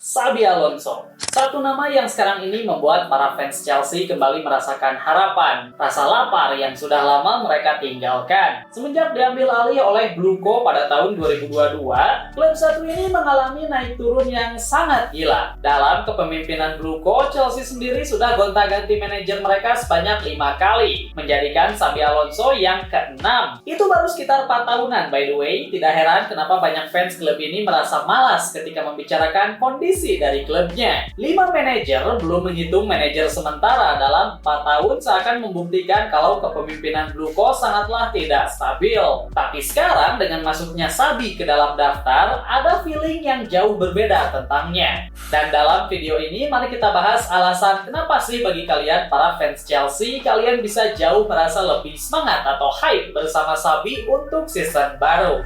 Xabi Alonso. Satu nama yang sekarang ini membuat para fans Chelsea kembali merasakan harapan, rasa lapar yang sudah lama mereka tinggalkan. Semenjak diambil alih oleh Bluco pada tahun 2022, klub satu ini mengalami naik turun yang sangat gila. Dalam kepemimpinan Bluco, Chelsea sendiri sudah gonta-ganti manajer mereka sebanyak 5 kali, menjadikan Xabi Alonso yang ke-6. Itu baru sekitar 4 tahunan, by the way. Tidak heran kenapa banyak fans klub ini merasa malas ketika membicarakan kondisi dari klubnya. 5 manajer, belum menghitung manajer sementara, dalam 4 tahun seakan membuktikan kalau kepemimpinan Bluco sangatlah tidak stabil. Tapi sekarang dengan masuknya Xabi ke dalam daftar, ada feeling yang jauh berbeda tentangnya. Dan dalam video ini mari kita bahas alasan kenapa sih bagi kalian para fans Chelsea kalian bisa jauh merasa lebih semangat atau hype bersama Xabi untuk season baru.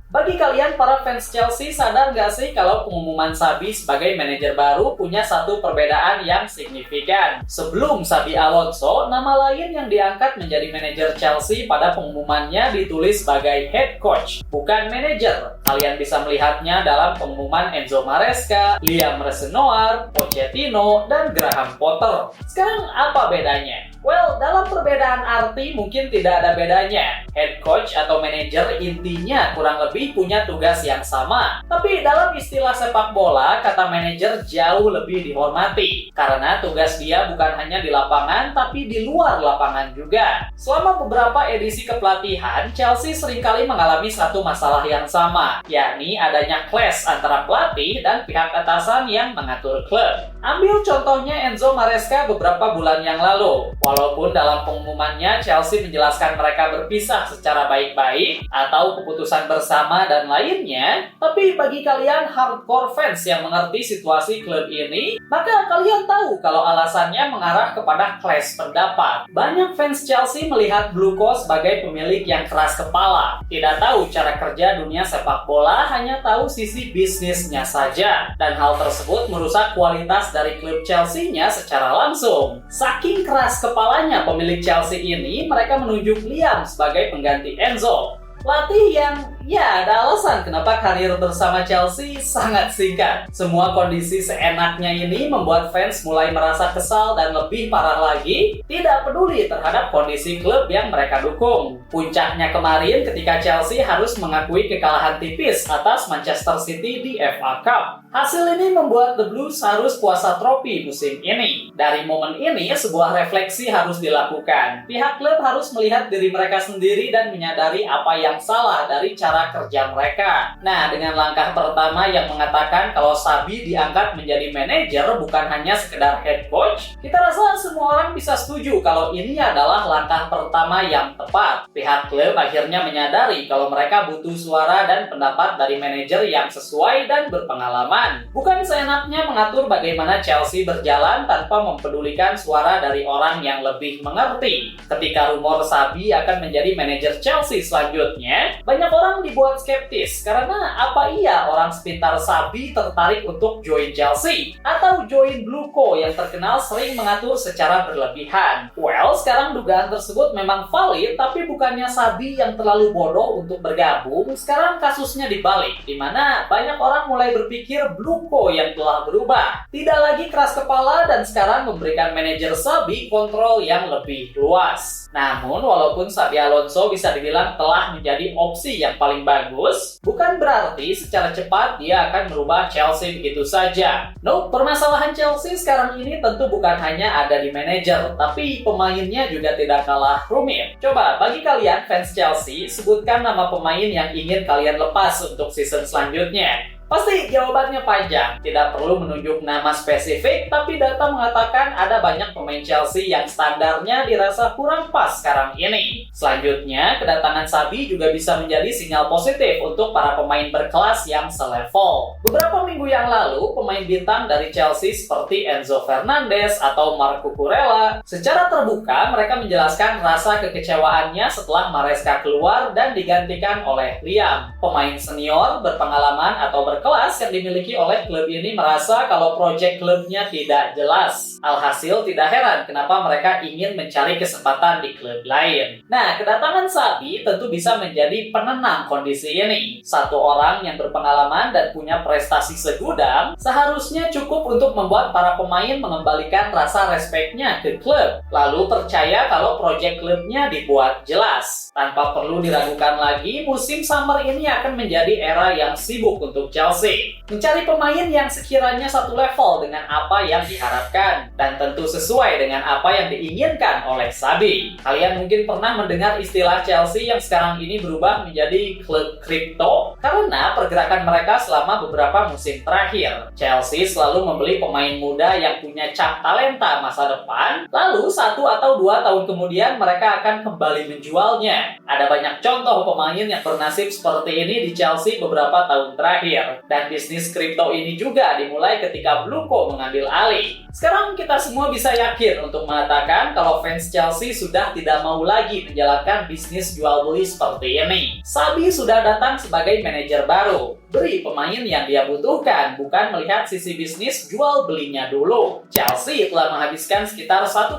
Bagi kalian para fans Chelsea, sadar nggak sih kalau pengumuman Xabi sebagai manajer baru punya satu perbedaan yang signifikan? Sebelum Xabi Alonso, nama lain yang diangkat menjadi manajer Chelsea pada pengumumannya ditulis sebagai head coach, bukan manajer. Kalian bisa melihatnya dalam pengumuman Enzo Maresca, Liam Reznor, Pochettino, dan Graham Potter. Sekarang apa bedanya? Well, dalam perbedaan arti mungkin tidak ada bedanya. Head coach atau manajer intinya kurang lebih punya tugas yang sama. Tapi dalam istilah sepak bola, kata manajer jauh lebih dihormati. Karena tugas dia bukan hanya di lapangan, tapi di luar lapangan juga. Selama beberapa edisi kepelatihan, Chelsea seringkali mengalami satu masalah yang sama, yakni adanya clash antara pelatih dan pihak atasan yang mengatur klub. Ambil contohnya Enzo Maresca beberapa bulan yang lalu. Walaupun dalam pengumumannya Chelsea menjelaskan mereka berpisah secara baik-baik atau keputusan bersama dan lainnya, tapi bagi kalian hardcore fans yang mengerti situasi klub ini, maka kalian tahu kalau alasannya mengarah kepada clash pendapat. Banyak fans Chelsea melihat Bluco sebagai pemilik yang keras kepala, tidak tahu cara kerja dunia sepak bola, hanya tahu sisi bisnisnya saja, dan hal tersebut merusak kualitas dari klub Chelsea-nya secara langsung. Saking keras kepalanya pemilik Chelsea ini, mereka menunjuk Liam sebagai pengganti Enzo. Pelatih yang ada alasan kenapa karir bersama Chelsea sangat singkat. Semua kondisi seenaknya ini membuat fans mulai merasa kesal dan lebih parah lagi, tidak peduli terhadap kondisi klub yang mereka dukung. Puncaknya kemarin ketika Chelsea harus mengakui kekalahan tipis atas Manchester City di FA Cup. Hasil ini membuat The Blues harus puasa trofi musim ini. Dari momen ini, sebuah refleksi harus dilakukan. Pihak klub harus melihat diri mereka sendiri dan menyadari apa yang salah dari cara kerja mereka. Nah, dengan langkah pertama yang mengatakan kalau Xabi diangkat menjadi manajer bukan hanya sekedar head coach, kita rasa semua orang bisa setuju kalau ini adalah langkah pertama yang tepat. Pihak klub akhirnya menyadari kalau mereka butuh suara dan pendapat dari manajer yang sesuai dan berpengalaman. Bukan seenaknya mengatur bagaimana Chelsea berjalan tanpa mempedulikan suara dari orang yang lebih mengerti. Ketika rumor Xabi akan menjadi manajer Chelsea selanjutnya, banyak orang dibuat skeptis karena apa iya orang sepintar Xabi tertarik untuk join Chelsea atau join Bluco yang terkenal sering mengatur secara berlebihan. Well, sekarang dugaan tersebut memang valid, tapi bukannya Xabi yang terlalu bodoh untuk bergabung. Sekarang kasusnya dibalik, di mana banyak orang mulai berpikir Bluco yang telah berubah, tidak lagi keras kepala dan sekarang memberikan manajer Xabi kontrol yang lebih luas. Namun, walaupun Xabi Alonso bisa dibilang telah menjadi opsi yang paling bagus, bukan berarti secara cepat dia akan merubah Chelsea begitu saja. No, permasalahan Chelsea sekarang ini tentu bukan hanya ada di manajer, tapi pemainnya juga tidak kalah rumit. Coba, bagi kalian fans Chelsea, sebutkan nama pemain yang ingin kalian lepas untuk season selanjutnya. Pasti jawabannya panjang, tidak perlu menunjuk nama spesifik, tapi data mengatakan ada banyak pemain Chelsea yang standarnya dirasa kurang pas sekarang ini. Selanjutnya, kedatangan Xabi juga bisa menjadi sinyal positif untuk para pemain berkelas yang selevel. Beberapa minggu yang lalu, pemain bintang dari Chelsea seperti Enzo Fernandez atau Marco Kurela, secara terbuka mereka menjelaskan rasa kekecewaannya setelah Maresca keluar dan digantikan oleh Liam. Pemain senior berpengalaman atau berkelas yang dimiliki oleh klub ini merasa kalau proyek klubnya tidak jelas. Alhasil tidak heran kenapa mereka ingin mencari kesempatan di klub lain. Nah, kedatangan Xabi tentu bisa menjadi penenang kondisi ini. Satu orang yang berpengalaman dan punya prestasi segudang seharusnya cukup untuk membuat para pemain mengembalikan rasa respeknya ke klub, lalu percaya kalau proyek klubnya dibuat jelas. Tanpa perlu diragukan lagi, musim summer ini akan menjadi era yang sibuk untuk Chelsea. Mencari pemain yang sekiranya satu level dengan apa yang diharapkan, dan tentu sesuai dengan apa yang diinginkan oleh Xabi. Kalian mungkin pernah mendengar istilah Chelsea yang sekarang ini berubah menjadi klub kripto karena pergerakan mereka selama beberapa musim terakhir. Chelsea selalu membeli pemain muda yang punya cap talenta masa depan, lalu 1 atau 2 tahun kemudian mereka akan kembali menjualnya. Ada banyak contoh pemain yang bernasib seperti ini di Chelsea beberapa tahun terakhir. Dan bisnis kripto ini juga dimulai ketika Bluco mengambil alih. Sekarang kita semua bisa yakin untuk mengatakan kalau fans Chelsea sudah tidak mau lagi menjalankan bisnis jual beli seperti ini. Xabi sudah datang sebagai manajer baru. Beri pemain yang dia butuhkan, bukan melihat sisi bisnis jual belinya dulu. Chelsea telah menghabiskan sekitar 1,8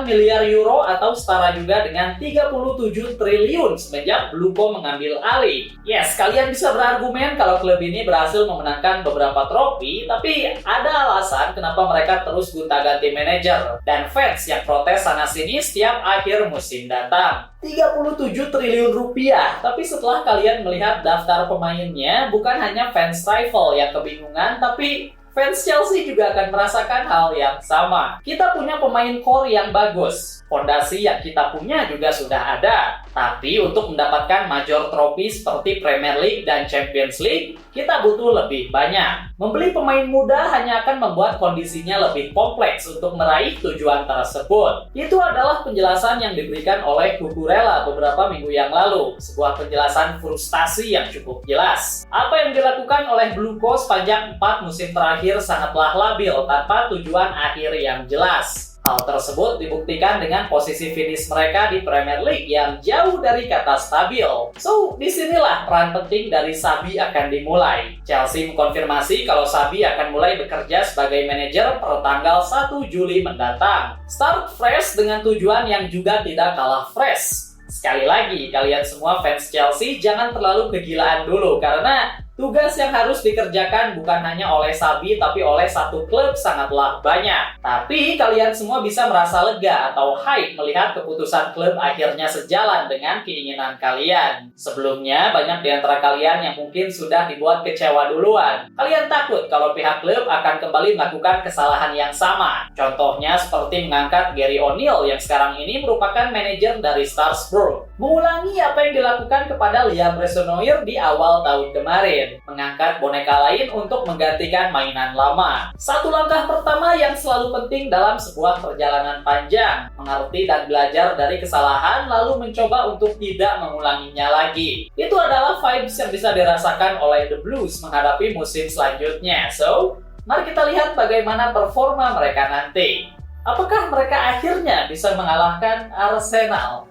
miliar euro atau setara juga dengan 37 triliun semenjak Bluco mengambil alih. Yes, kalian bisa berargumen kalau klub ini berhasil memenangkan beberapa trofi, tapi ada alasan kenapa mereka terus gonta-ganti manajer dan fans yang protes sana-sini setiap akhir musim datang. 37 triliun rupiah, tapi setelah kalian melihat daftar pemainnya, bukan hanya fans rival yang kebingungan, tapi fans Chelsea juga akan merasakan hal yang sama. Kita punya pemain core yang bagus, fondasi yang kita punya juga sudah ada. Tapi untuk mendapatkan major trofi seperti Premier League dan Champions League, kita butuh lebih banyak. Membeli pemain muda hanya akan membuat kondisinya lebih kompleks untuk meraih tujuan tersebut. Itu adalah penjelasan yang diberikan oleh Cucurella beberapa minggu yang lalu. Sebuah penjelasan frustasi yang cukup jelas. Apa yang dilakukan oleh Bluco sepanjang 4 musim terakhir sangatlah labil tanpa tujuan akhir yang jelas. Hal tersebut dibuktikan dengan posisi finish mereka di Premier League yang jauh dari kata stabil. So, disinilah peran penting dari Xabi akan dimulai. Chelsea mengkonfirmasi kalau Xabi akan mulai bekerja sebagai manajer per tanggal 1 Juli mendatang. Start fresh dengan tujuan yang juga tidak kalah fresh. Sekali lagi, kalian semua fans Chelsea jangan terlalu kegilaan dulu karena tugas yang harus dikerjakan bukan hanya oleh Xabi tapi oleh satu klub sangatlah banyak. Tapi kalian semua bisa merasa lega atau hype melihat keputusan klub akhirnya sejalan dengan keinginan kalian. Sebelumnya banyak di antara kalian yang mungkin sudah dibuat kecewa duluan. Kalian takut kalau pihak klub akan kembali melakukan kesalahan yang sama. Contohnya seperti mengangkat Gary O'Neill yang sekarang ini merupakan manajer dari Strasbourg. Mengulangi apa yang dilakukan kepada Liam Resonnoir di awal tahun kemarin. Mengangkat boneka lain untuk menggantikan mainan lama. Satu langkah pertama yang selalu penting dalam sebuah perjalanan panjang. Mengerti dan belajar dari kesalahan lalu mencoba untuk tidak mengulanginya lagi. Itu adalah vibes yang bisa dirasakan oleh The Blues menghadapi musim selanjutnya. So, mari kita lihat bagaimana performa mereka nanti. Apakah mereka akhirnya bisa mengalahkan Arsenal?